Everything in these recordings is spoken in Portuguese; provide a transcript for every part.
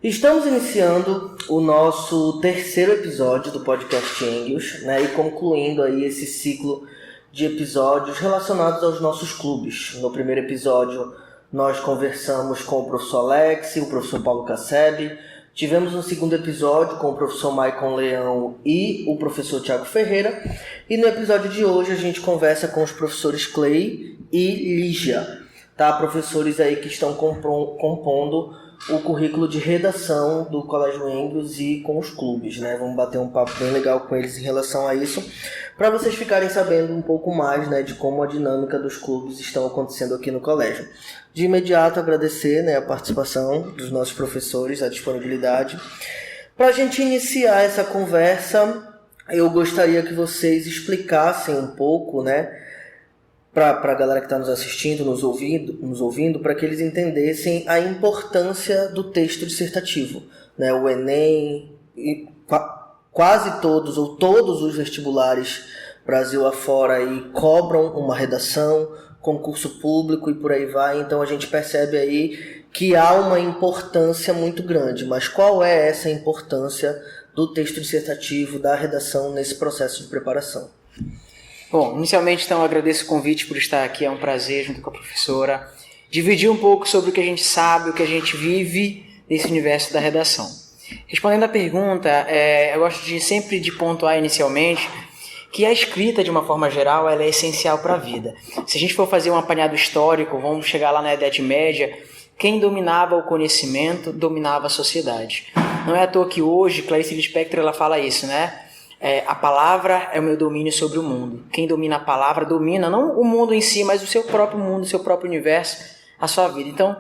Estamos iniciando o nosso terceiro episódio do podcast English, né, e concluindo aí esse ciclo de episódios relacionados aos nossos clubes. No primeiro episódio, nós conversamos com o professor Alex e o professor Paulo Casseb. Tivemos um segundo episódio com o professor Maicon Leão e o professor Thiago Ferreira. E no episódio de hoje a gente conversa com os professores Clay e Lígia, tá? Professores aí que estão compondo o currículo de redação do Colégio Engels e com os clubes, né? Vamos bater um papo bem legal com eles em relação a isso, para vocês ficarem sabendo um pouco mais, né, de como a dinâmica dos clubes estão acontecendo aqui no colégio. De imediato agradecer, né, a participação dos nossos professores, a disponibilidade. Para a gente iniciar essa conversa, eu gostaria que vocês explicassem um pouco, né, para a galera que está nos assistindo, nos ouvindo, para que eles entendessem a importância do texto dissertativo, né? O Enem, quase todos ou todos os vestibulares Brasil afora aí cobram uma redação, concurso público e por aí vai. Então a gente percebe aí que há uma importância muito grande. Mas qual é essa importância do texto dissertativo, da redação nesse processo de preparação? Bom, inicialmente então eu agradeço o convite por estar aqui, é um prazer junto com a professora dividir um pouco sobre o que a gente sabe, o que a gente vive nesse universo da redação. Respondendo à pergunta, eu gosto sempre de pontuar inicialmente que a escrita, de uma forma geral, ela é essencial para a vida. Se a gente for fazer um apanhado histórico, vamos chegar lá na Idade Média, quem dominava o conhecimento dominava a sociedade. Não é à toa que hoje, Clarice Lispector, ela fala isso, né? A palavra é o meu domínio sobre o mundo. Quem domina a palavra domina não o mundo em si, mas o seu próprio mundo, o seu próprio universo, a sua vida. Então,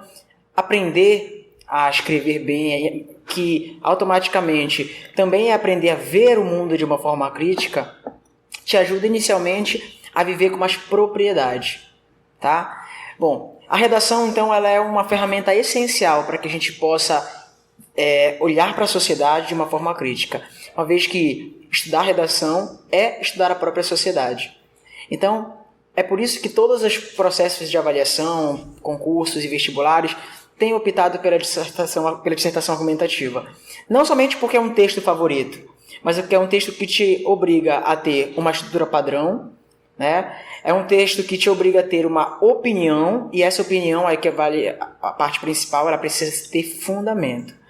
aprender a escrever bem, que automaticamente também é aprender a ver o mundo de uma forma crítica, te ajuda inicialmente a viver com mais propriedade, tá? Bom, a redação, então, ela é uma ferramenta essencial para que a gente possa olhar para a sociedade de uma forma crítica, uma vez que estudar redação é estudar a própria sociedade. Então, é por isso que todos os processos de avaliação, concursos e vestibulares têm optado pela dissertação argumentativa. Não somente porque é um texto favorito, mas porque é um texto que te obriga a ter uma estrutura padrão, né? É um texto que te obriga a ter uma opinião, e essa opinião aí que vale a parte principal, ela precisa ter fundamento.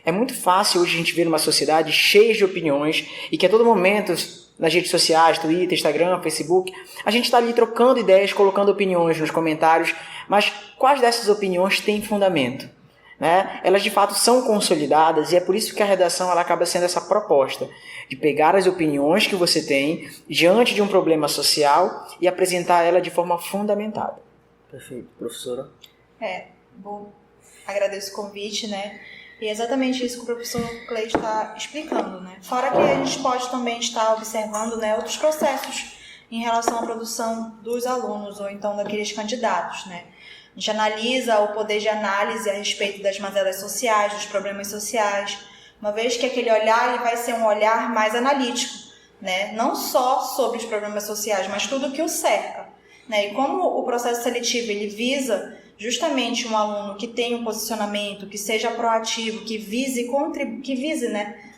É muito fácil hoje a gente ver uma sociedade cheia de opiniões e que a todo momento, nas redes sociais, Twitter, Instagram, Facebook, a gente está ali trocando ideias, colocando opiniões nos comentários, mas quais dessas opiniões têm fundamento? Né? Elas de fato são consolidadas e é por isso que a redação ela acaba sendo essa proposta de pegar as opiniões que você tem diante de um problema social e apresentar ela de forma fundamentada. Perfeito. Professora? Bom, agradeço o convite, né? E é exatamente isso que o professor Clay está explicando, né? Fora que a gente pode também estar observando, né, outros processos em relação à produção dos alunos ou então daqueles candidatos, né? A gente analisa o poder de análise a respeito das mazelas sociais, dos problemas sociais, uma vez que aquele olhar ele vai ser um olhar mais analítico, né? Não só sobre os problemas sociais, mas tudo que o cerca, né? E como o processo seletivo ele visa justamente um aluno que tenha um posicionamento, que seja proativo, que vise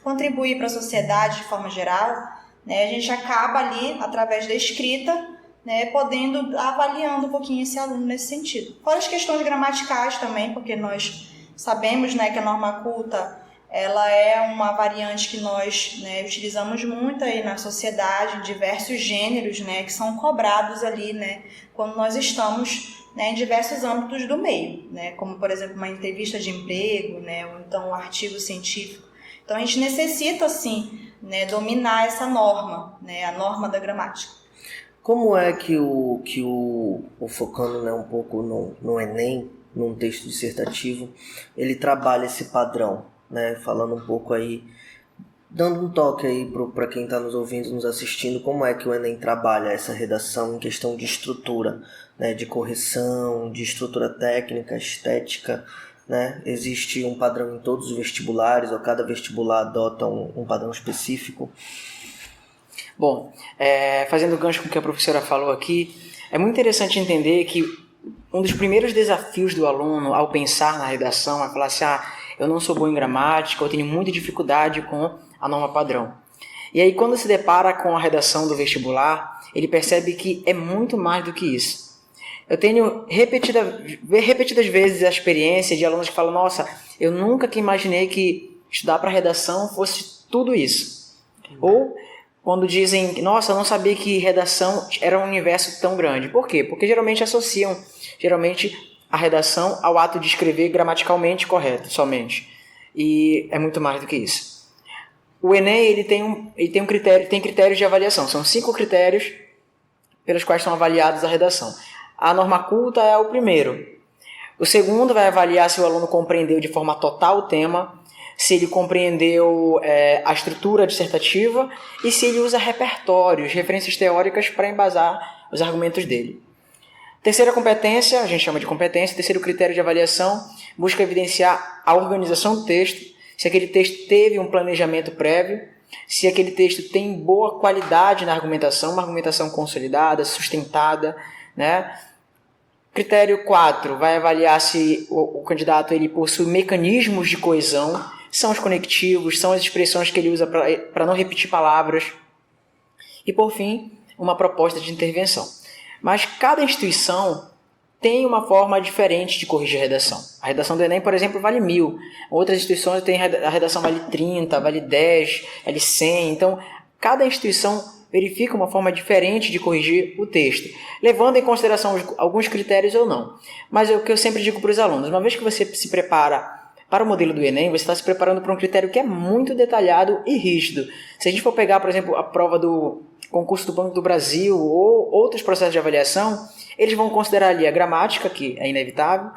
contribuir para a sociedade de forma geral, né, a gente acaba ali, através da escrita, né, podendo avaliando um pouquinho esse aluno nesse sentido. Fora as questões gramaticais também, porque nós sabemos, né, que a norma culta ela é uma variante que nós, né, utilizamos muito aí na sociedade, em diversos gêneros, né, que são cobrados ali, né, quando nós estamos, né, em diversos âmbitos do meio, né, como, por exemplo, uma entrevista de emprego, né, ou então um artigo científico. Então, a gente necessita, sim, né, dominar essa norma, né, a norma da gramática. Como é que focando, né, um pouco no Enem, num texto dissertativo, ele trabalha esse padrão, né, falando um pouco aí, dando um toque aí para quem está nos ouvindo, nos assistindo, como é que o Enem trabalha essa redação em questão de estrutura, né, de correção, de estrutura técnica, estética, né? Existe um padrão em todos os vestibulares, ou cada vestibular adota um padrão específico? Bom, fazendo gancho com o que a professora falou aqui, é muito interessante entender que um dos primeiros desafios do aluno ao pensar na redação é falar assim, eu não sou bom em gramática, eu tenho muita dificuldade com a norma padrão. E aí, quando se depara com a redação do vestibular, ele percebe que é muito mais do que isso. Eu tenho repetidas vezes a experiência de alunos que falam, nossa, eu nunca que imaginei que estudar para redação fosse tudo isso. Ou quando dizem, nossa, eu não sabia que redação era um universo tão grande. Por quê? Porque geralmente associam a redação ao ato de escrever gramaticalmente correto, somente. E é muito mais do que isso. O Enem ele tem critérios de avaliação. São 5 critérios pelos quais são avaliados a redação. A norma culta é o primeiro. O segundo vai avaliar se o aluno compreendeu de forma total o tema, se ele compreendeu a estrutura dissertativa e se ele usa repertórios, referências teóricas para embasar os argumentos dele. Terceira competência, a gente chama de competência, terceiro critério de avaliação, busca evidenciar a organização do texto, se aquele texto teve um planejamento prévio, se aquele texto tem boa qualidade na argumentação, uma argumentação consolidada, sustentada, né? Critério 4, vai avaliar se o candidato ele possui mecanismos de coesão, são os conectivos, são as expressões que ele usa para não repetir palavras. E, por fim, uma proposta de intervenção. Mas cada instituição tem uma forma diferente de corrigir a redação. A redação do Enem, por exemplo, vale 1.000. Outras instituições têm a redação vale 30, vale 10, vale 100. Então, cada instituição verifica uma forma diferente de corrigir o texto, levando em consideração alguns critérios ou não. Mas é o que eu sempre digo para os alunos, uma vez que você se prepara para o modelo do Enem, você está se preparando para um critério que é muito detalhado e rígido. Se a gente for pegar, por exemplo, a prova do concurso do Banco do Brasil ou outros processos de avaliação, eles vão considerar ali a gramática, que é inevitável,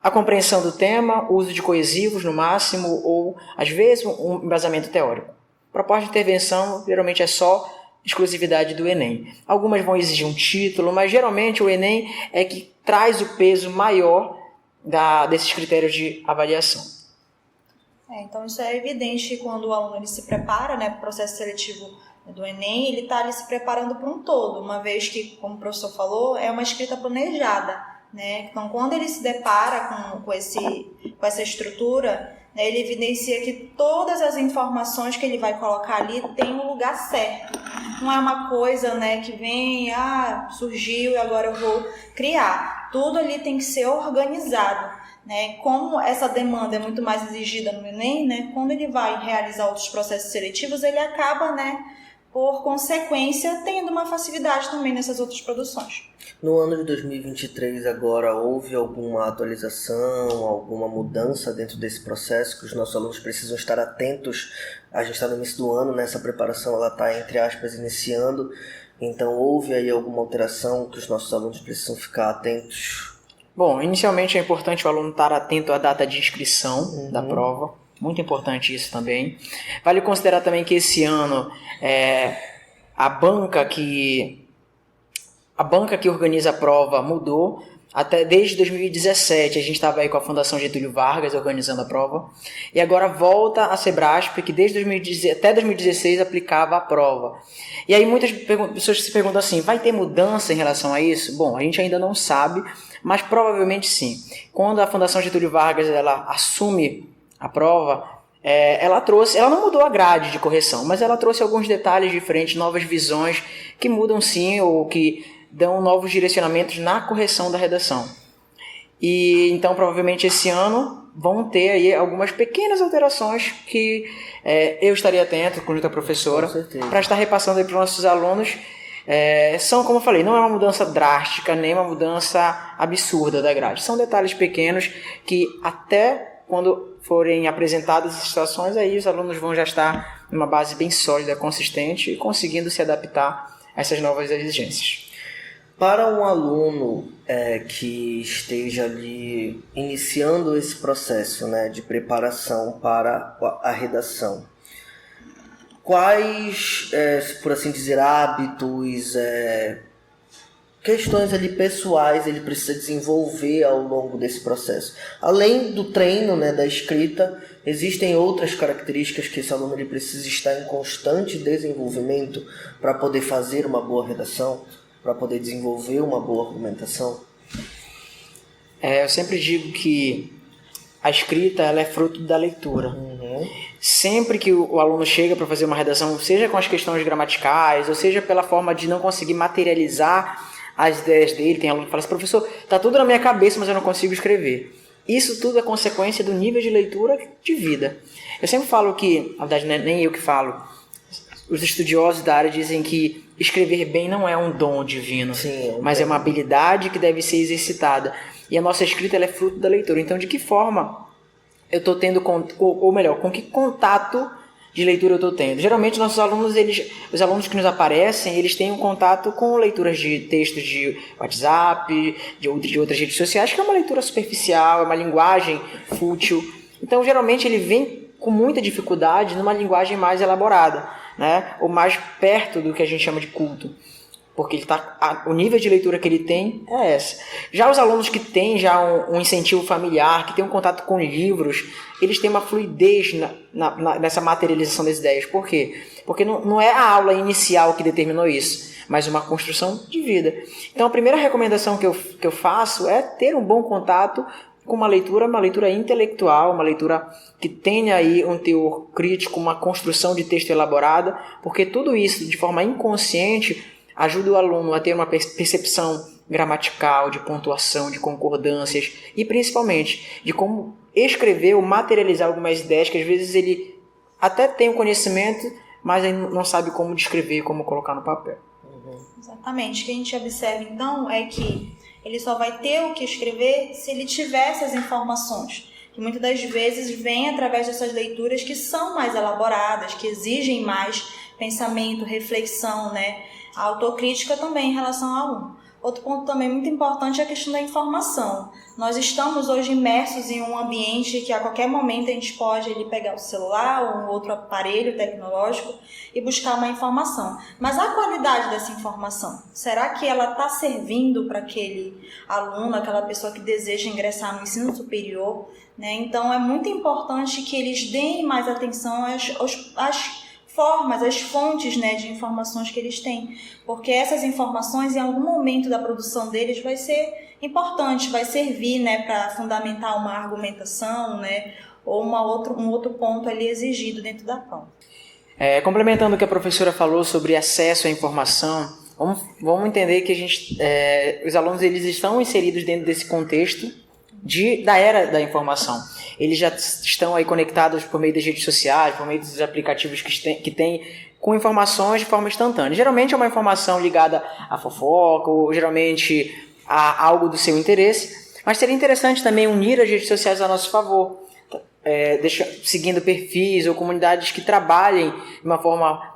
a compreensão do tema, o uso de coesivos no máximo, ou, às vezes, um embasamento teórico. Proposta de intervenção, geralmente, é só exclusividade do Enem. Algumas vão exigir um título, mas, geralmente, o Enem é que traz o peso maior desses critérios de avaliação. Então, isso é evidente quando o aluno ele se prepara, né, para o processo seletivo do Enem, ele está ali se preparando para um todo, uma vez que, como o professor falou, é uma escrita planejada, né? Então, quando ele se depara com essa estrutura, né, ele evidencia que todas as informações que ele vai colocar ali têm um lugar certo. Não é uma coisa, né, que vem, surgiu e agora eu vou criar. Tudo ali tem que ser organizado. Né? Como essa demanda é muito mais exigida no Enem, né? Quando ele vai realizar outros processos seletivos, ele acaba, né, por consequência, tendo uma facilidade também nessas outras produções. No ano de 2023 agora, houve alguma atualização, alguma mudança dentro desse processo que os nossos alunos precisam estar atentos? A gente está no início do ano, né? Essa preparação ela está, entre aspas, iniciando. Então, houve aí alguma alteração que os nossos alunos precisam ficar atentos? Bom, inicialmente é importante o aluno estar atento à data de inscrição da prova. Muito importante isso também. Vale considerar também que esse ano a banca que organiza a prova mudou. Até desde 2017 a gente estava aí com a Fundação Getúlio Vargas organizando a prova. E agora volta a Sebrasp, que até 2016 aplicava a prova. E aí muitas pessoas se perguntam assim, vai ter mudança em relação a isso? Bom, a gente ainda não sabe, mas provavelmente sim. Quando a Fundação Getúlio Vargas ela assume a prova, ela não mudou a grade de correção, mas ela trouxe alguns detalhes diferentes, novas visões que mudam sim, ou que dão novos direcionamentos na correção da redação. E então provavelmente esse ano vão ter aí algumas pequenas alterações que eu estaria atento, junto à professora, para estar repassando aí para os nossos alunos. São, como eu falei, não é uma mudança drástica, nem uma mudança absurda da grade. São detalhes pequenos que até quando forem apresentadas as situações, aí os alunos vão já estar numa base bem sólida, consistente e conseguindo se adaptar a essas novas exigências. Para um aluno que esteja ali iniciando esse processo, né, de preparação para a redação, quais, por assim dizer, hábitos, questões ali pessoais ele precisa desenvolver ao longo desse processo? Além do treino, né, da escrita, existem outras características que esse aluno ele precisa estar em constante desenvolvimento para poder fazer uma boa redação, para poder desenvolver uma boa argumentação? Eu sempre digo que a escrita ela é fruto da leitura. Sempre que o aluno chega para fazer uma redação, seja com as questões gramaticais, ou seja pela forma de não conseguir materializar as ideias dele, tem aluno que fala assim, professor, tá tudo na minha cabeça, mas eu não consigo escrever. Isso tudo é consequência do nível de leitura de vida. Eu sempre falo que, na verdade não é nem eu que falo, os estudiosos da área dizem que escrever bem não é um dom divino, mas é uma habilidade que deve ser exercitada. E a nossa escrita ela é fruto da leitura. Então, de que forma eu estou tendo, ou melhor, com que contato de leitura eu estou tendo? Geralmente, nossos alunos, os alunos que nos aparecem, eles têm um contato com leituras de textos de WhatsApp, de outras redes sociais, que é uma leitura superficial, é uma linguagem fútil. Então, geralmente, ele vem com muita dificuldade numa linguagem mais elaborada, né? Ou mais perto do que a gente chama de culto. Porque o nível de leitura que ele tem é essa. Já os alunos que têm já um incentivo familiar, que têm um contato com livros, eles têm uma fluidez nessa materialização das ideias. Por quê? Porque não é a aula inicial que determinou isso, mas uma construção de vida. Então a primeira recomendação que eu faço é ter um bom contato com uma leitura intelectual, uma leitura que tenha aí um teor crítico, uma construção de texto elaborada, porque tudo isso, de forma inconsciente, ajuda o aluno a ter uma percepção gramatical, de pontuação, de concordâncias e principalmente de como escrever ou materializar algumas ideias que às vezes ele até tem o conhecimento, mas ele não sabe como descrever, como colocar no papel. Exatamente. O que a gente observa então é que ele só vai ter o que escrever se ele tiver essas informações, que muitas das vezes vêm através dessas leituras que são mais elaboradas, que exigem mais pensamento, reflexão, né? A autocrítica também em relação ao aluno. Outro ponto também muito importante é a questão da informação. Nós estamos hoje imersos em um ambiente que a qualquer momento a gente pode ali pegar o celular ou um outro aparelho tecnológico e buscar uma informação. Mas a qualidade dessa informação, será que ela está servindo para aquele aluno, aquela pessoa que deseja ingressar no ensino superior? Né? Então é muito importante que eles deem mais atenção às formas, as fontes, né, de informações que eles têm, porque essas informações em algum momento da produção deles vai ser importante, vai servir, né, para fundamentar uma argumentação, né, ou um outro ponto ali exigido dentro da prova. Complementando o que a professora falou sobre acesso à informação, vamos entender que os alunos eles estão inseridos dentro desse contexto da era da informação. Eles já estão aí conectados por meio das redes sociais, por meio dos aplicativos que tem com informações de forma instantânea. Geralmente é uma informação ligada à fofoca, ou geralmente a algo do seu interesse, mas seria interessante também unir as redes sociais a nosso favor, seguindo perfis ou comunidades que trabalhem de uma forma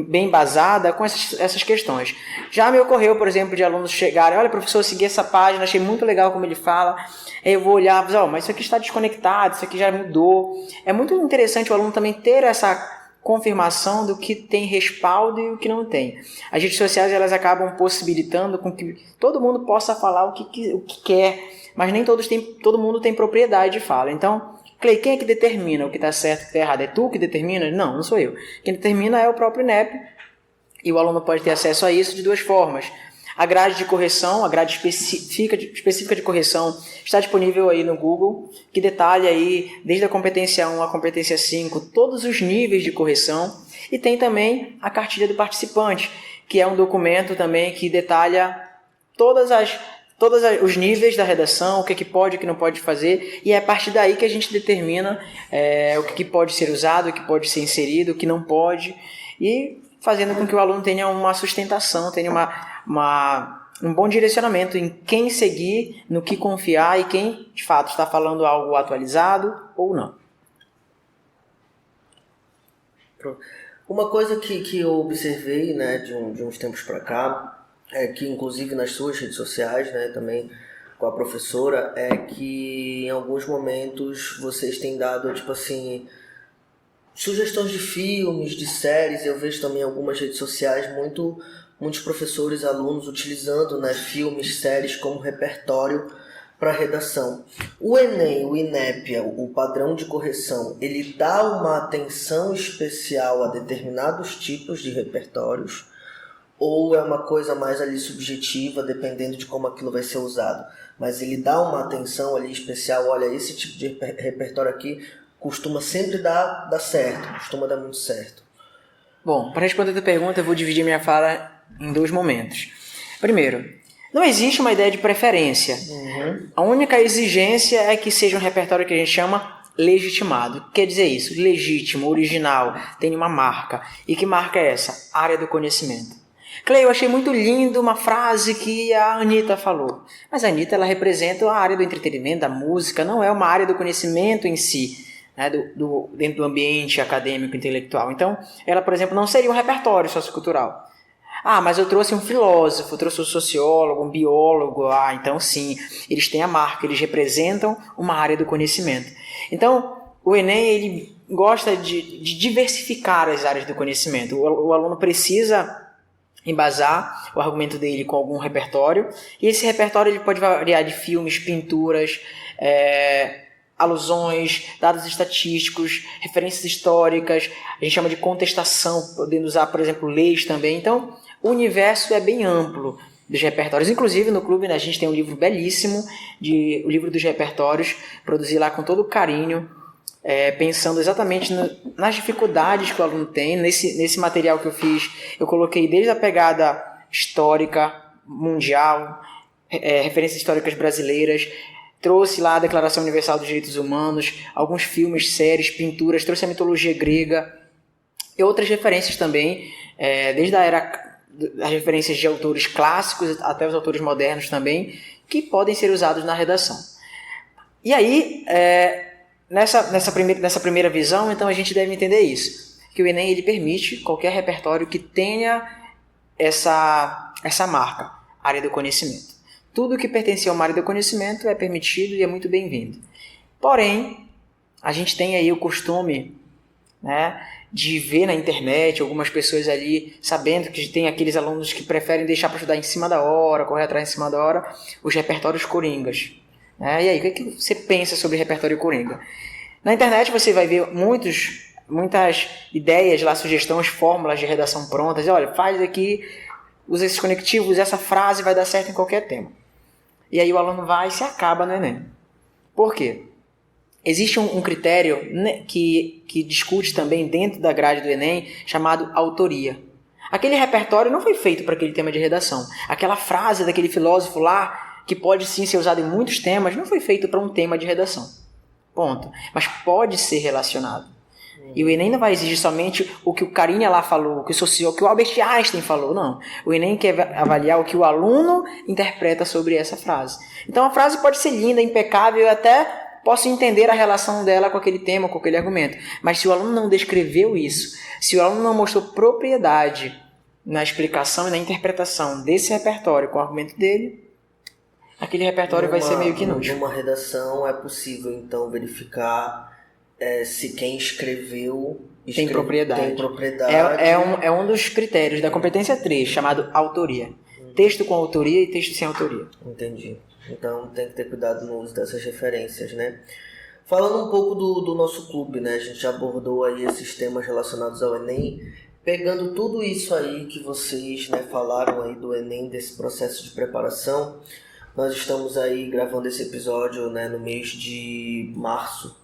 bem embasada com essas questões. Já me ocorreu, por exemplo, de alunos chegarem, olha, professor, eu segui essa página, achei muito legal como ele fala, aí eu vou olhar, mas isso aqui está desconectado, isso aqui já mudou. É muito interessante o aluno também ter essa confirmação do que tem respaldo e o que não tem. As redes sociais elas acabam possibilitando com que todo mundo possa falar o que quer, mas nem todo mundo tem propriedade de fala. Então, Clay, quem é que determina o que está certo e o que está errado? É tu que determina? Não sou eu. Quem determina é o próprio INEP, e o aluno pode ter acesso a isso de duas formas. A grade de correção, a grade específica de correção, está disponível aí no Google, que detalha aí, desde a competência 1 à competência 5, todos os níveis de correção. E tem também a cartilha do participante, que é um documento também que detalha todos os níveis da redação, o que pode e o que não pode fazer, e é a partir daí que a gente determina o que pode ser usado, o que pode ser inserido, o que não pode, e fazendo com que o aluno tenha uma sustentação, tenha um bom direcionamento em quem seguir, no que confiar e quem, de fato, está falando algo atualizado ou não. Uma coisa que eu observei, né, de uns tempos para cá, que inclusive nas suas redes sociais, né, também com a professora, é que em alguns momentos vocês têm dado, tipo assim, sugestões de filmes, de séries. Eu vejo também em algumas redes sociais muitos professores, alunos utilizando, né, filmes, séries como repertório para redação. O Enem, o INEP, o padrão de correção, ele dá uma atenção especial a determinados tipos de repertórios, ou é uma coisa mais ali subjetiva, dependendo de como aquilo vai ser usado? Mas ele dá uma atenção ali especial, olha, esse tipo de repertório aqui costuma sempre dar certo, costuma dar muito certo. Bom, para responder a tua pergunta, eu vou dividir minha fala em 2 momentos. Primeiro, não existe uma ideia de preferência. A única exigência é que seja um repertório que a gente chama legitimado. O que quer dizer isso? Legítimo, original, tem uma marca. E que marca é essa? Área do conhecimento. Clay, eu achei muito lindo uma frase que a Anitta falou. Mas a Anitta, ela representa a área do entretenimento, da música, não é uma área do conhecimento em si, né, dentro do ambiente acadêmico, intelectual. Então, ela, por exemplo, não seria um repertório sociocultural. Mas eu trouxe um filósofo, trouxe um sociólogo, um biólogo. Então sim, eles têm a marca, eles representam uma área do conhecimento. Então, o Enem, ele gosta de diversificar as áreas do conhecimento. O aluno precisa embasar o argumento dele com algum repertório, e esse repertório ele pode variar de filmes, pinturas, alusões, dados estatísticos, referências históricas, a gente chama de contestação, podendo usar, por exemplo, leis também. Então, o universo é bem amplo dos repertórios. Inclusive, no clube, né, a gente tem um livro belíssimo, o livro dos repertórios, produzi lá com todo carinho, pensando exatamente nas dificuldades que o aluno tem. Nesse material que eu fiz, eu coloquei desde a pegada histórica, mundial, referências históricas brasileiras, trouxe lá a Declaração Universal dos Direitos Humanos, alguns filmes, séries, pinturas, trouxe a mitologia grega e outras referências também, desde as referências de autores clássicos até os autores modernos também, que podem ser usados na redação. E aí, nessa primeira visão, então a gente deve entender isso, que o Enem ele permite qualquer repertório que tenha essa marca, área do conhecimento. Tudo que pertence a uma área do conhecimento é permitido e é muito bem-vindo. Porém, a gente tem aí o costume, né, de ver na internet algumas pessoas ali, sabendo que tem aqueles alunos que preferem deixar para estudar em cima da hora, correr atrás em cima da hora, os repertórios coringas. E aí, o que você pensa sobre repertório coringa? Na internet você vai ver muitas ideias lá, sugestões, fórmulas de redação prontas. Olha, faz aqui, usa esses conectivos, essa frase vai dar certo em qualquer tema. E aí o aluno vai e se acaba no Enem. Por quê? Existe um critério, né, que discute também dentro da grade do Enem, chamado autoria. Aquele repertório não foi feito para aquele tema de redação. Aquela frase daquele filósofo lá, que pode sim ser usada em muitos temas, não foi feito para um tema de redação. Ponto. Mas pode ser relacionado. E o Enem não vai exigir somente o que o carinha lá falou, o que o Albert Einstein falou, não. O Enem quer avaliar o que o aluno interpreta sobre essa frase. Então a frase pode ser linda, impecável, eu até posso entender a relação dela com aquele tema, com aquele argumento. Mas se o aluno não descreveu isso, se o aluno não mostrou propriedade na explicação e na interpretação desse repertório com o argumento dele, aquele repertório vai ser meio que inútil. Numa redação é possível, então, verificar se quem escreveu tem propriedade. É um dos critérios da competência 3, chamado autoria. Texto com autoria e texto sem autoria. Entendi. Então tem que ter cuidado no uso dessas referências, né? Falando um pouco do nosso clube, né? A gente já abordou aí esses temas relacionados ao Enem. Pegando tudo isso aí que vocês, né, falaram aí do Enem, desse processo de preparação, nós estamos aí gravando esse episódio, né, no mês de março.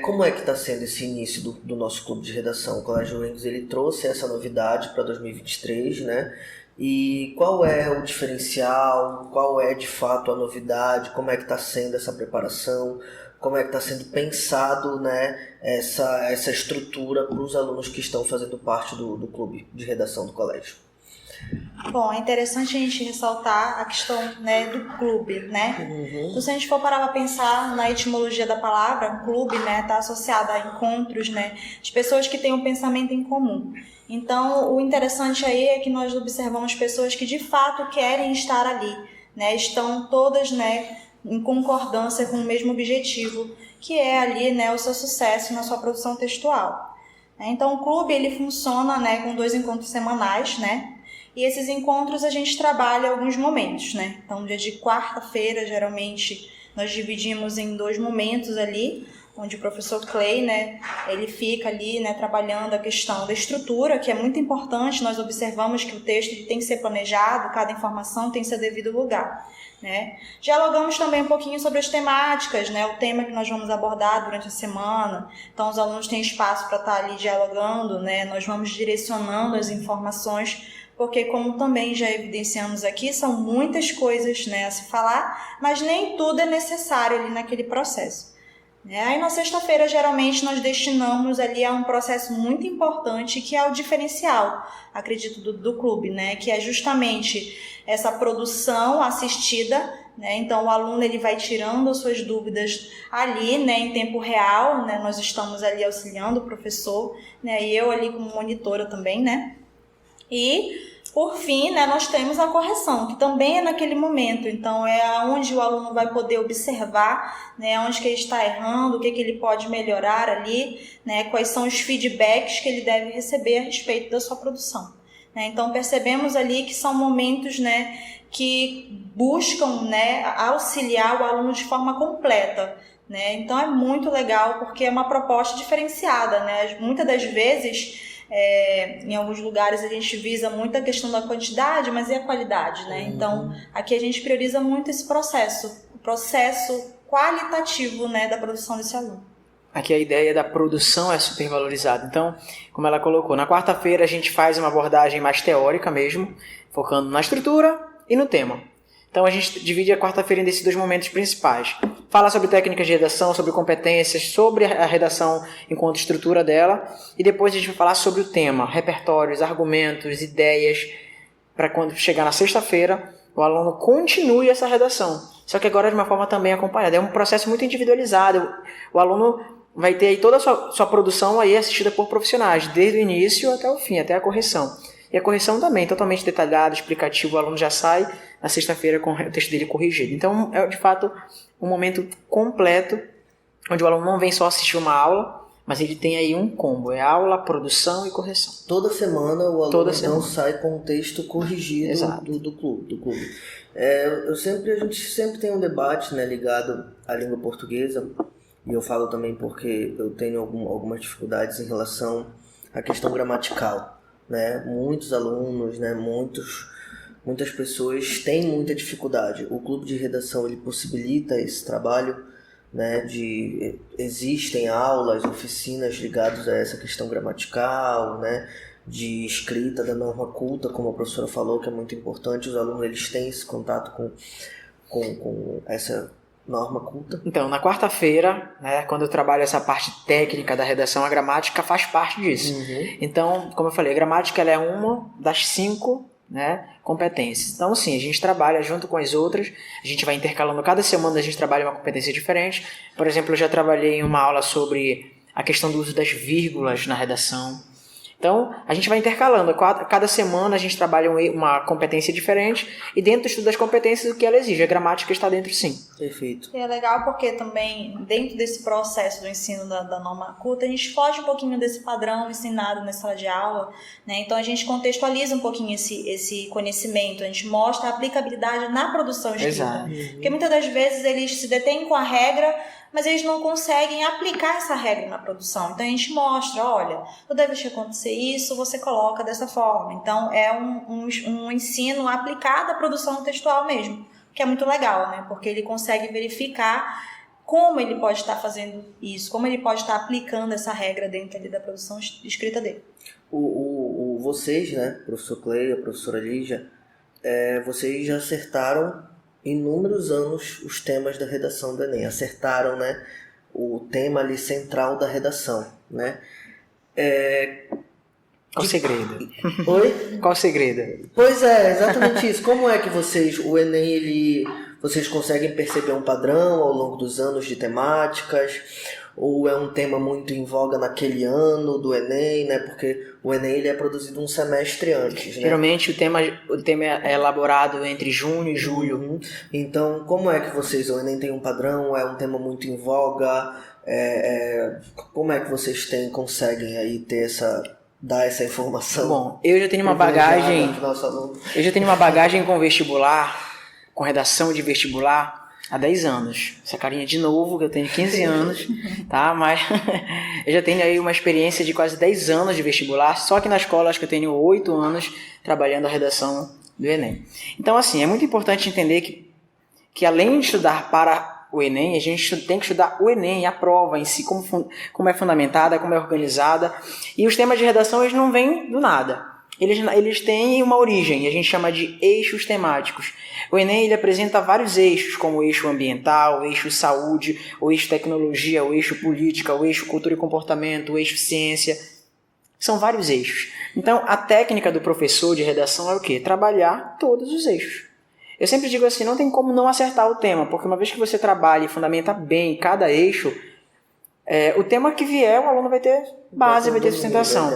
Como é que está sendo esse início do nosso clube de redação? O Colégio Wings, ele trouxe essa novidade para 2023, né? E qual é o diferencial? Qual é de fato a novidade? Como é que está sendo essa preparação? Como é que está sendo pensado, né, essa estrutura para os alunos que estão fazendo parte do clube de redação do colégio? Bom, é interessante a gente ressaltar a questão, né, do clube, né? Então, se a gente for parar para pensar na etimologia da palavra, clube, né, está associado a encontros, né, de pessoas que têm um pensamento em comum. Então, o interessante aí é que nós observamos pessoas que de fato querem estar ali, né, estão todas, né, em concordância com o mesmo objetivo, que é ali, né, o seu sucesso na sua produção textual. Então, o clube ele funciona, né, com 2 encontros semanais, né? E esses encontros a gente trabalha alguns momentos, né? Então, dia de quarta-feira, geralmente, nós dividimos em 2 momentos ali. onde o professor Clay, né, ele fica ali, né, trabalhando a questão da estrutura, que é muito importante. Nós observamos que o texto ele tem que ser planejado, cada informação tem seu devido lugar, né. Dialogamos também um pouquinho sobre as temáticas, né, o tema que nós vamos abordar durante a semana. Então, os alunos têm espaço para estar ali dialogando, né, nós vamos direcionando as informações, porque como também já evidenciamos aqui, são muitas coisas, né, a se falar, mas nem tudo é necessário ali naquele processo. Aí na sexta-feira, geralmente, nós destinamos ali a um processo muito importante, que é o diferencial, acredito, do clube, né? Que é justamente essa produção assistida, né? Então, o aluno ele vai tirando as suas dúvidas ali, né, em tempo real, né? Nós estamos ali auxiliando o professor, né? E eu ali como monitora também, né? E por fim, né, nós temos a correção, que também é naquele momento. Então, é onde o aluno vai poder observar, né, onde que ele está errando, o que ele pode melhorar ali, né, quais são os feedbacks que ele deve receber a respeito da sua produção. Né? Então, percebemos ali que são momentos, né, que buscam, né, auxiliar o aluno de forma completa. Né? Então, é muito legal, porque é uma proposta diferenciada. Né? Muitas das vezes, em alguns lugares a gente visa muito a questão da quantidade, mas e a qualidade, né? Então, aqui a gente prioriza muito esse processo, o processo qualitativo, né, da produção desse aluno. Aqui a ideia da produção é super valorizada. Então, como ela colocou, na quarta-feira a gente faz uma abordagem mais teórica mesmo, focando na estrutura e no tema. Então a gente divide a quarta-feira nesses dois momentos principais. Fala sobre técnicas de redação, sobre competências, sobre a redação enquanto estrutura dela. E depois a gente vai falar sobre o tema, repertórios, argumentos, ideias, para quando chegar na sexta-feira, o aluno continue essa redação. Só que agora de uma forma também acompanhada. É um processo muito individualizado. O aluno vai ter aí toda a sua produção aí assistida por profissionais, desde o início até o fim, até a correção. E a correção também, totalmente detalhada, explicativo, o aluno já sai na sexta-feira com o texto dele corrigido. Então, é de fato um momento completo, onde o aluno não vem só assistir uma aula, mas ele tem aí um combo, é aula, produção e correção. Toda semana o aluno então sai com um texto corrigido do clube. A gente sempre tem um debate, né, ligado à língua portuguesa, e eu falo também porque eu tenho algumas dificuldades em relação à questão gramatical. Né? Muitos alunos, né? Muitas pessoas têm muita dificuldade. O clube de redação ele possibilita esse trabalho, né? Existem aulas, oficinas ligadas a essa questão gramatical, né? De escrita da norma culta, como a professora falou, que é muito importante. Os alunos eles têm esse contato com essa norma culta. Então, na quarta-feira, né, quando eu trabalho essa parte técnica da redação, a gramática faz parte disso. Então, como eu falei, a gramática ela é uma das 5, né, competências. Então, sim, a gente trabalha junto com as outras, a gente vai intercalando, cada semana a gente trabalha uma competência diferente. Por exemplo, eu já trabalhei em uma aula sobre a questão do uso das vírgulas na redação. Então, a gente vai intercalando. Cada semana a gente trabalha uma competência diferente e dentro do estudo das competências o que ela exige. A gramática está dentro, sim. Perfeito. E é legal porque também, dentro desse processo do ensino da norma culta, a gente foge um pouquinho desse padrão ensinado na sala de aula, né? Então, a gente contextualiza um pouquinho esse conhecimento, a gente mostra a aplicabilidade na produção escrita. Exato. Porque muitas das vezes eles se detêm com a regra, mas eles não conseguem aplicar essa regra na produção. Então, a gente mostra, olha, toda vez que acontecer isso, você coloca dessa forma. Então, é um ensino aplicado à produção textual mesmo, que é muito legal, né? Porque ele consegue verificar como ele pode estar fazendo isso, como ele pode estar aplicando essa regra dentro ali da produção escrita dele. Vocês, né, professor Clay, a professora Lígia, vocês já acertaram inúmeros anos os temas da redação do Enem, acertaram, né, o tema ali central da redação, né? Qual o segredo? Oi? Qual o segredo? Pois é, exatamente isso. Como é que o Enem, vocês conseguem perceber um padrão ao longo dos anos de temáticas? Ou é um tema muito em voga naquele ano do Enem, né? Porque o Enem ele é produzido um semestre antes, né? Geralmente o tema é elaborado entre junho e julho. Então, como é que o Enem tem um padrão? É um tema muito em voga? Como é que vocês conseguem aí dar essa informação? Bom, eu já tenho uma bagagem com vestibular, com redação de vestibular, há 10 anos. Essa carinha de novo, que eu tenho 15 anos, tá? Mas eu já tenho aí uma experiência de quase 10 anos de vestibular, só que na escola acho que eu tenho 8 anos trabalhando a redação do Enem. Então, assim, é muito importante entender que além de estudar para o Enem, a gente tem que estudar o Enem, a prova em si, como é fundamentada, como é organizada. E os temas de redação, eles não vêm do nada. Eles têm uma origem, a gente chama de eixos temáticos. O Enem ele apresenta vários eixos, como o eixo ambiental, o eixo saúde, o eixo tecnologia, o eixo política, o eixo cultura e comportamento, o eixo ciência. São vários eixos. Então, a técnica do professor de redação é o quê? Trabalhar todos os eixos. Eu sempre digo assim, não tem como não acertar o tema, porque uma vez que você trabalha e fundamenta bem cada eixo, o tema que vier, o aluno vai ter base, vai ter sustentação.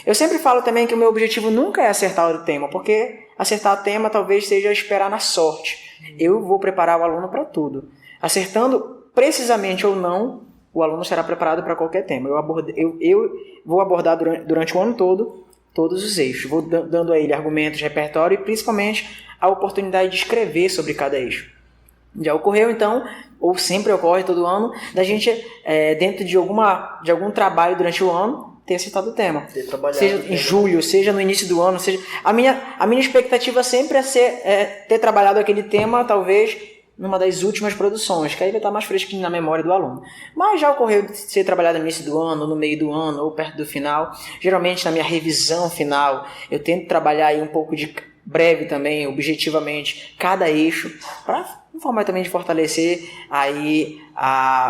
Eu sempre falo também que o meu objetivo nunca é acertar o tema, porque acertar o tema talvez seja esperar na sorte. Eu vou preparar o aluno para tudo. Acertando precisamente ou não, o aluno será preparado para qualquer tema. Eu vou abordar durante o ano todo todos os eixos. Vou dando a ele argumentos, repertório e principalmente a oportunidade de escrever sobre cada eixo. Já ocorreu, então, ou sempre ocorre todo ano, da gente, dentro de algum trabalho durante o ano, ter acertado o tema. Seja em julho, seja no início do ano. A minha expectativa sempre é ter trabalhado aquele tema, talvez, numa das últimas produções, que aí vai estar mais fresquinho na memória do aluno. Mas já ocorreu de ser trabalhado no início do ano, no meio do ano, ou perto do final. Geralmente, na minha revisão final, eu tento trabalhar aí um pouco de breve também, objetivamente, cada eixo, para uma forma também de fortalecer aí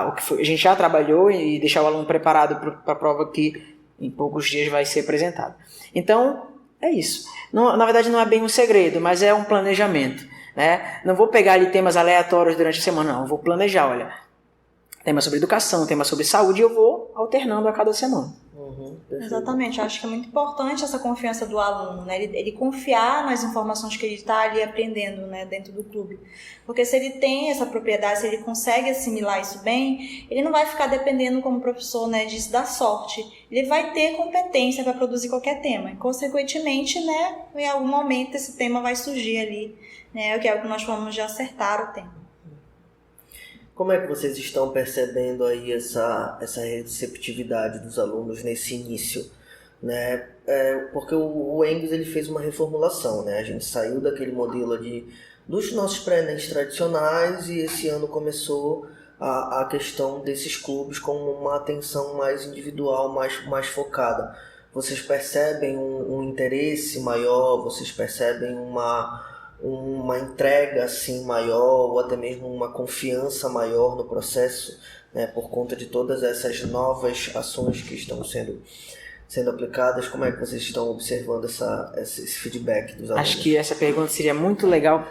o que a gente já trabalhou e deixar o aluno preparado para a prova que em poucos dias vai ser apresentada. Então, é isso. Não, na verdade, não é bem um segredo, mas é um planejamento, né? Não vou pegar ali temas aleatórios durante a semana, não. Eu vou planejar, olha, tema sobre educação, tema sobre saúde, e eu vou alternando a cada semana. Exatamente, eu acho que é muito importante essa confiança do aluno, né? Ele confiar nas informações que ele está ali aprendendo, né, dentro do clube. Porque se ele tem essa propriedade, se ele consegue assimilar isso bem, ele não vai ficar dependendo, como professor, né, disso da sorte. Ele vai ter competência para produzir qualquer tema. E, consequentemente, né, em algum momento esse tema vai surgir ali, né, que é o que nós chamamos de acertar o tema. Como é que vocês estão percebendo aí essa receptividade dos alunos nesse início, né? Porque o Engels ele fez uma reformulação, né? A gente saiu daquele modelo dos nossos pré-ENEMs tradicionais e esse ano começou a questão desses clubes com uma atenção mais individual, mais focada. Vocês percebem um interesse maior? Vocês percebem uma entrega assim maior ou até mesmo uma confiança maior no processo, né, por conta de todas essas novas ações que estão sendo aplicadas? Como é que vocês estão observando esse feedback dos alunos? Acho que essa pergunta seria muito legal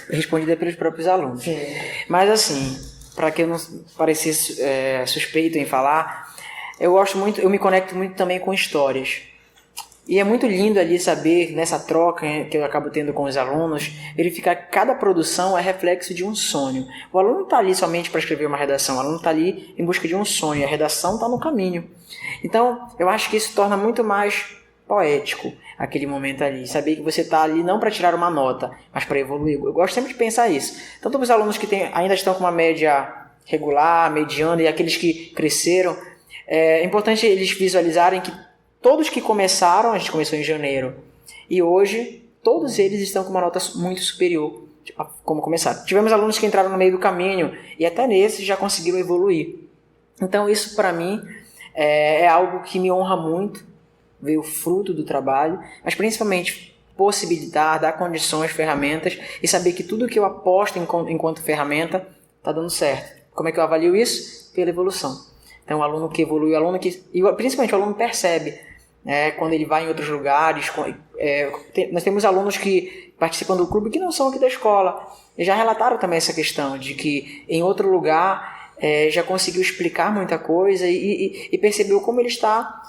respondida pelos próprios alunos. Sim. Mas assim, para que eu não parecesse suspeito em falar, eu me conecto muito também com histórias. E é muito lindo ali saber, nessa troca que eu acabo tendo com os alunos, verificar que cada produção é reflexo de um sonho. O aluno não está ali somente para escrever uma redação, o aluno está ali em busca de um sonho, a redação está no caminho. Então, eu acho que isso torna muito mais poético aquele momento ali, saber que você está ali não para tirar uma nota, mas para evoluir. Eu gosto sempre de pensar isso. Tanto para os alunos que ainda estão com uma média regular, mediana, e aqueles que cresceram, é importante eles visualizarem que todos que começaram, a gente começou em janeiro, e hoje todos eles estão com uma nota muito superior a como começaram. Tivemos alunos que entraram no meio do caminho e até nesses já conseguiram evoluir. Então isso para mim é algo que me honra muito, ver o fruto do trabalho, mas principalmente possibilitar, dar condições, ferramentas e saber que tudo que eu aposto enquanto ferramenta está dando certo. Como é que eu avalio isso? Pela evolução. Então o aluno que evolui, e principalmente o aluno percebe, quando ele vai em outros lugares. Nós temos alunos que participam do clube que não são aqui da escola. E já relataram também essa questão de que em outro lugar já conseguiu explicar muita coisa e percebeu como ele está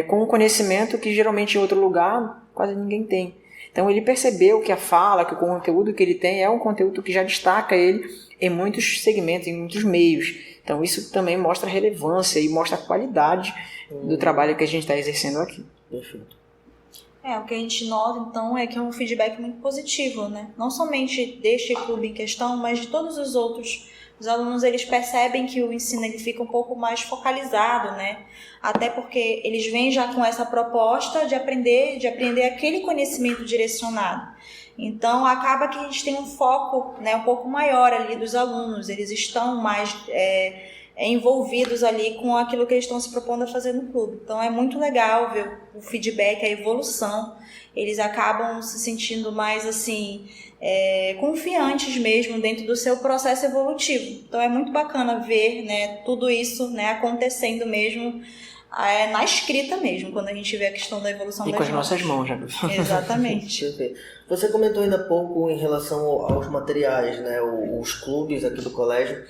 com um conhecimento que geralmente em outro lugar quase ninguém tem. Então ele percebeu que a fala, que o conteúdo que ele tem é um conteúdo que já destaca ele em muitos segmentos, em muitos meios. Então isso também mostra a relevância e mostra a qualidade do trabalho que a gente está exercendo aqui. Perfeito. O que a gente nota, então, é que é um feedback muito positivo, né? Não somente deste clube em questão, mas de todos os outros. Os alunos, eles percebem que o ensino ele fica um pouco mais focalizado, né? Até porque eles vêm já com essa proposta de aprender aquele conhecimento direcionado. Então, acaba que a gente tem um foco, né, um pouco maior ali dos alunos. Eles estão mais envolvidos ali com aquilo que eles estão se propondo a fazer no clube. Então, é muito legal ver o feedback, a evolução. Eles acabam se sentindo mais, assim, confiantes mesmo dentro do seu processo evolutivo. Então, é muito bacana ver, né, tudo isso, né, acontecendo mesmo na escrita mesmo, quando a gente vê a questão da evolução e das com as nossas mãos, já. Exatamente. Você comentou ainda há pouco em relação aos materiais, né? Os clubes aqui do colégio,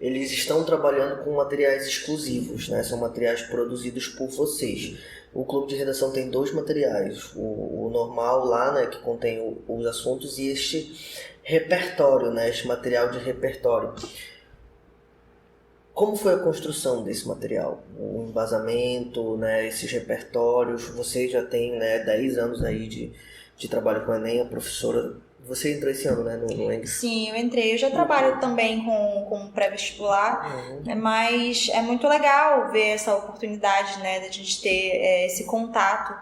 eles estão trabalhando com materiais exclusivos, né? São materiais produzidos por vocês. O clube de redação tem 2 materiais, o normal lá, né, que contém os assuntos, e este repertório, né, este material de repertório. Como foi a construção desse material? O embasamento, né, esses repertórios? Você já tem, né, 10 anos aí de trabalho com o Enem, a professora. Você entrou esse ano, né, no Enem? Sim, eu entrei. Eu já trabalho também com pré-vestibular, né, mas é muito legal ver essa oportunidade, né, de a gente ter esse contato,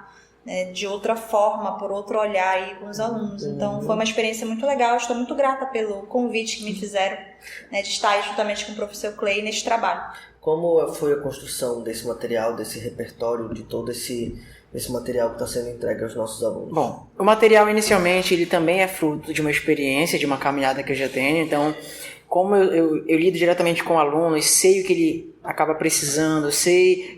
né, de outra forma, por outro olhar aí com os alunos. Então, foi uma experiência muito legal. Estou muito grata pelo convite que me fizeram, né, de estar juntamente com o professor Clay neste trabalho. Como foi a construção desse material, desse repertório, de todo esse material que está sendo entregue aos nossos alunos? Bom, o material inicialmente ele também é fruto de uma experiência, de uma caminhada que eu já tenho. Então, como eu lido diretamente com o aluno e sei o que ele acaba precisando,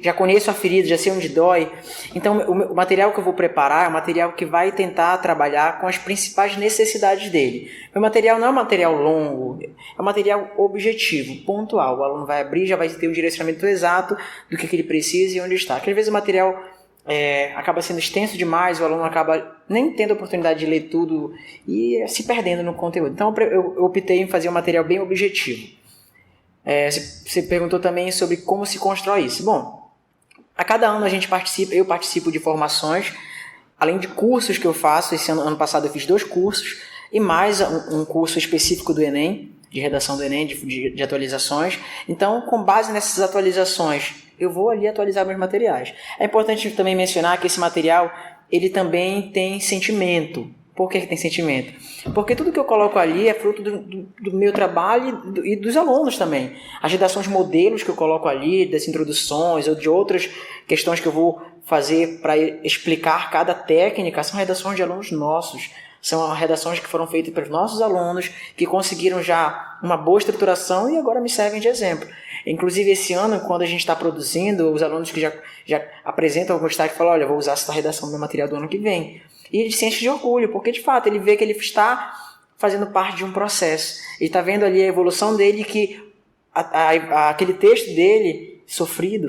já conheço a ferida, já sei onde dói. Então, o material que eu vou preparar é um material que vai tentar trabalhar com as principais necessidades dele. O material não é um material longo, é um material objetivo, pontual. O aluno vai abrir, já vai ter um direcionamento exato do que ele precisa e onde está. Porque às vezes o material acaba sendo extenso demais, o aluno acaba nem tendo a oportunidade de ler tudo e se perdendo no conteúdo. Então eu optei em fazer um material bem objetivo. Você perguntou também sobre como se constrói isso. Bom, a cada ano eu participo de formações, além de cursos que eu faço. Esse ano passado eu fiz 2 cursos e mais um curso específico do Enem, de redação do Enem, de atualizações. Então, com base nessas atualizações, eu vou ali atualizar meus materiais. É importante também mencionar que esse material, ele também tem sentimento. Por que tem sentimento? Porque tudo que eu coloco ali é fruto do meu trabalho e dos alunos também. As redações modelos que eu coloco ali, das introduções ou de outras questões que eu vou fazer para explicar cada técnica, são redações de alunos nossos. São redações que foram feitas pelos nossos alunos, que conseguiram já uma boa estruturação e agora me servem de exemplo. Inclusive, esse ano, quando a gente está produzindo, os alunos que já apresentam algum destaque falam: olha, vou usar essa redação do meu material do ano que vem. E ele se enche de orgulho, porque de fato ele vê que ele está fazendo parte de um processo. Ele está vendo ali a evolução dele, que aquele texto dele sofrido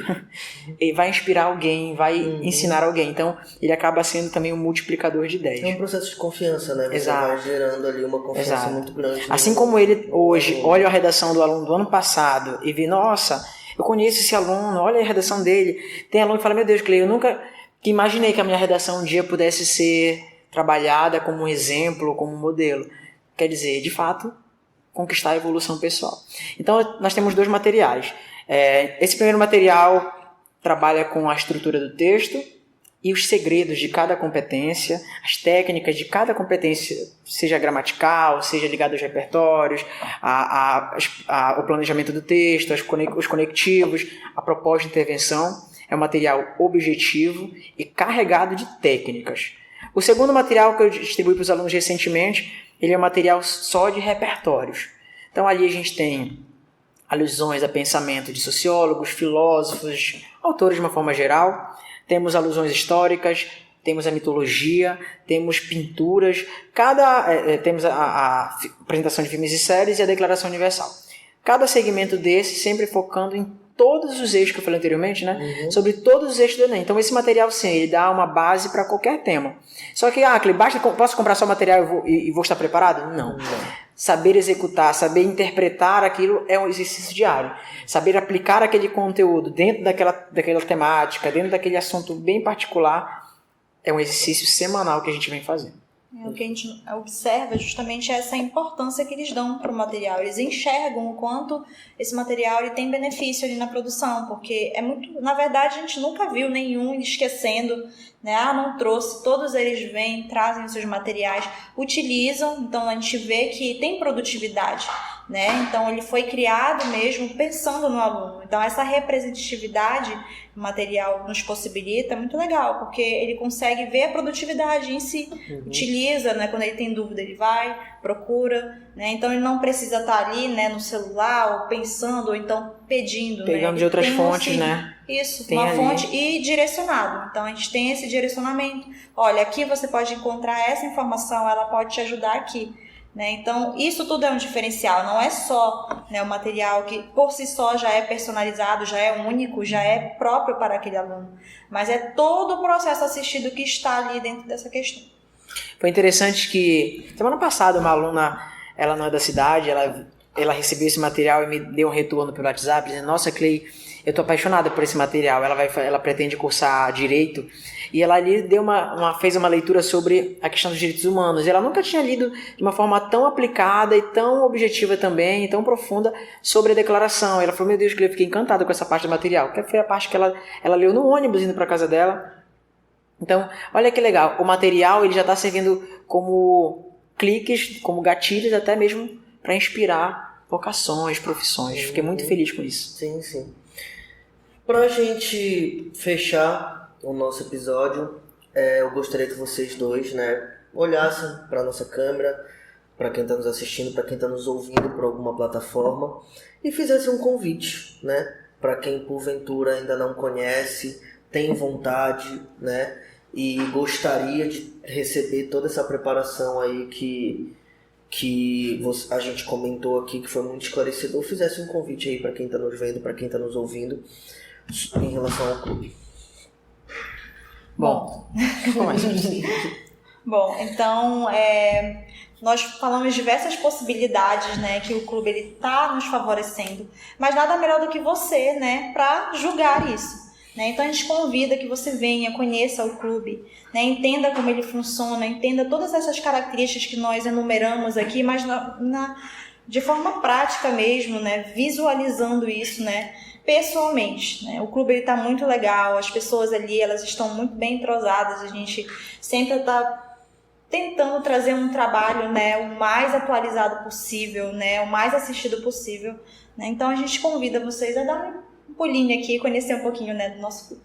ele vai inspirar alguém, vai ensinar alguém. Então ele acaba sendo também um multiplicador de ideias. É um processo de confiança, né? Você Exato. vai gerando ali uma confiança muito grande. Assim como ele hoje olha a redação do aluno do ano passado e vê: nossa, eu conheço esse aluno, olha a redação dele. Tem aluno que fala: meu Deus, Clay, eu nunca imaginei que a minha redação um dia pudesse ser trabalhada como um exemplo, como um modelo. Quer dizer, de fato, conquistar a evolução pessoal. Então, nós temos 2 materiais. Esse primeiro material trabalha com a estrutura do texto e os segredos de cada competência, as técnicas de cada competência, seja gramatical, seja ligada aos repertórios, o planejamento do texto, os conectivos, a proposta de intervenção. É um material objetivo e carregado de técnicas. O segundo material que eu distribuí para os alunos recentemente, ele é um material só de repertórios. Então ali a gente tem alusões a pensamento de sociólogos, filósofos, autores de uma forma geral. Temos alusões históricas, temos a mitologia, temos pinturas, temos a apresentação de filmes e séries e a Declaração Universal. Cada segmento desse sempre focando em todos os eixos que eu falei anteriormente, né? Sobre todos os eixos do Enem. Então esse material, sim, ele dá uma base para qualquer tema. Só que, posso comprar só material e vou estar preparado? Não. Saber executar, saber interpretar aquilo é um exercício diário. Saber aplicar aquele conteúdo dentro daquela temática, dentro daquele assunto bem particular, é um exercício semanal que a gente vem fazendo. O que a gente observa justamente é essa importância que eles dão para o material. Eles enxergam o quanto esse material ele tem benefício ali na produção, porque é muito, na verdade, a gente nunca viu nenhum esquecendo, né? Não trouxe, todos eles vêm, trazem os seus materiais, utilizam, então a gente vê que tem produtividade, né? Então ele foi criado mesmo pensando no aluno. Então essa representatividade o material nos possibilita é muito legal, porque ele consegue ver a produtividade em si, utiliza, né? Quando ele tem dúvida ele vai, procura, né? Então ele não precisa estar ali, né, no celular ou pensando ou então pedindo, pegando né? de outras fontes, né? Isso, tem uma ali. fonte e direcionado. Então a gente tem esse direcionamento. Olha, aqui você pode encontrar essa informação, ela pode te ajudar aqui. Né? Então, isso tudo é um diferencial, não é só, né, o material que por si só já é personalizado, já é único, já é próprio para aquele aluno, mas é todo o processo assistido que está ali dentro dessa questão. Foi interessante que semana passada uma aluna, ela não é da cidade, ela recebeu esse material e me deu um retorno pelo WhatsApp, dizendo: nossa, Clay, eu estou apaixonada por esse material. Ela pretende cursar Direito e ela ali fez uma leitura sobre a questão dos direitos humanos. E ela nunca tinha lido de uma forma tão aplicada e tão objetiva também, e tão profunda sobre a declaração. E ela falou: meu Deus, eu fiquei encantada com essa parte do material, que foi a parte que ela leu no ônibus indo para casa dela. Então, olha que legal, o material ele já está servindo como cliques, como gatilhos até mesmo para inspirar vocações, profissões. Fiquei muito feliz com isso. Sim, sim. Pra gente fechar o nosso episódio, eu gostaria que vocês dois, né, olhassem para nossa câmera, para quem está nos assistindo, para quem está nos ouvindo por alguma plataforma, e fizessem um convite, né, para quem porventura ainda não conhece, tem vontade, né, e gostaria de receber toda essa preparação aí que a gente comentou aqui, que foi muito esclarecedor, fizesse um convite aí para quem está nos vendo, para quem está nos ouvindo, em relação ao clube. Bom, Bom, então nós falamos diversas possibilidades, né, que o clube ele está nos favorecendo, mas nada melhor do que você, né, para julgar isso. Né? Então a gente convida que você venha, conheça o clube, né? Entenda como ele funciona, entenda todas essas características que nós enumeramos aqui, mas de forma prática mesmo, né? Visualizando isso, né? Pessoalmente. Né? O clube está muito legal, as pessoas ali elas estão muito bem entrosadas, a gente sempre está tentando trazer um trabalho, né, o mais atualizado possível, né, o mais assistido possível. Né? Então a gente convida vocês a dar um pulinho aqui e conhecer um pouquinho, né, do nosso clube.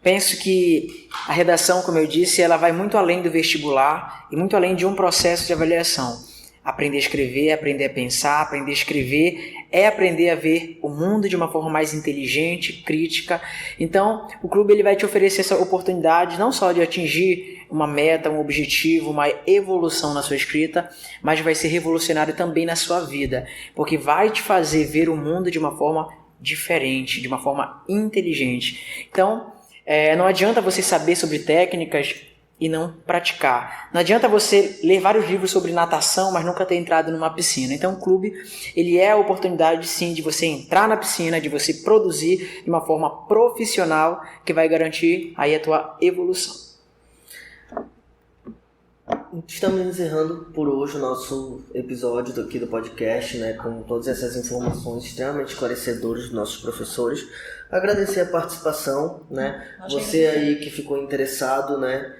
Penso que a redação, como eu disse, ela vai muito além do vestibular e muito além de um processo de avaliação. Aprender a escrever, aprender a pensar, aprender a escrever é aprender a ver o mundo de uma forma mais inteligente, crítica. Então, o clube ele vai te oferecer essa oportunidade não só de atingir uma meta, um objetivo, uma evolução na sua escrita, mas vai ser revolucionário também na sua vida, porque vai te fazer ver o mundo de uma forma diferente, de uma forma inteligente. Então, não adianta você saber sobre técnicas e não praticar. Não adianta você ler vários livros sobre natação, mas nunca ter entrado numa piscina. Então o clube, ele é a oportunidade sim de você entrar na piscina, de você produzir de uma forma profissional que vai garantir aí a tua evolução. Estamos encerrando por hoje o nosso episódio aqui do podcast, né, com todas essas informações extremamente esclarecedoras dos nossos professores. Agradecer a participação, né? Você aí que ficou interessado, né?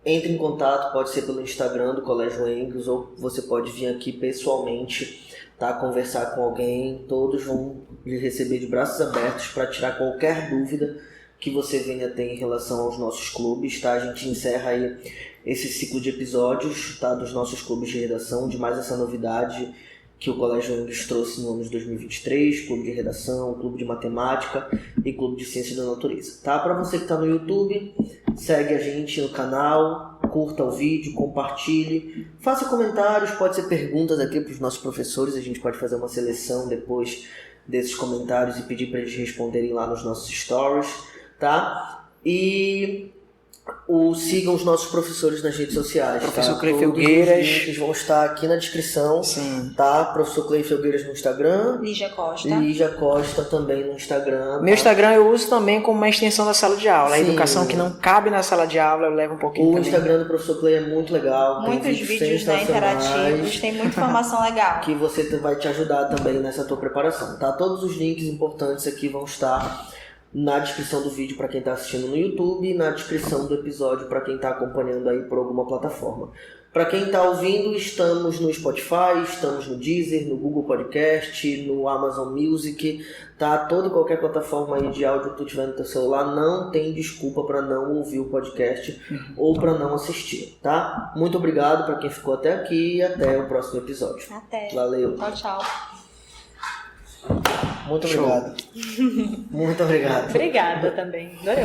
Entre em contato, pode ser pelo Instagram do Colégio Engels, ou você pode vir aqui pessoalmente, tá, conversar com alguém. Todos vão lhe receber de braços abertos para tirar qualquer dúvida que você venha ter em relação aos nossos clubes. Tá? A gente encerra aí esse ciclo de episódios, tá, dos nossos clubes de redação, de mais essa novidade que o Colégio Engels trouxe no ano de 2023, clube de redação, clube de matemática e clube de ciência da natureza. Tá? Para você que está no YouTube, segue a gente no canal, curta o vídeo, compartilhe, faça comentários, pode ser perguntas aqui para os nossos professores, a gente pode fazer uma seleção depois desses comentários e pedir para eles responderem lá nos nossos stories, tá? E Sigam os nossos professores nas redes sociais. Professor tá? Clay Todos Felgueiras. os links vão estar aqui na descrição. Sim. Tá? Professor Clay Felgueiras no Instagram. Lígia Costa. Lígia Costa também no Instagram. Meu Instagram eu uso também como uma extensão da sala de aula. A Sim. educação que não cabe na sala de aula eu levo um pouquinho O também. Instagram do Professor Clay é muito legal. Tem Muitos vídeos, né, sensacionais interativos, tem muita informação legal. que você vai te ajudar também nessa tua preparação, tá? Todos os links importantes aqui vão estar na descrição do vídeo para quem está assistindo no YouTube e na descrição do episódio para quem está acompanhando aí por alguma plataforma. Para quem está ouvindo, estamos no Spotify, estamos no Deezer, no Google Podcast, no Amazon Music, tá? Toda e qualquer plataforma aí de áudio que tu tiver no teu celular, não tem desculpa para não ouvir o podcast ou para não assistir, tá? Muito obrigado para quem ficou até aqui e até o próximo episódio. Até. Valeu. Tchau, tchau. Muito obrigado. Muito obrigado. Obrigada também. Adorei.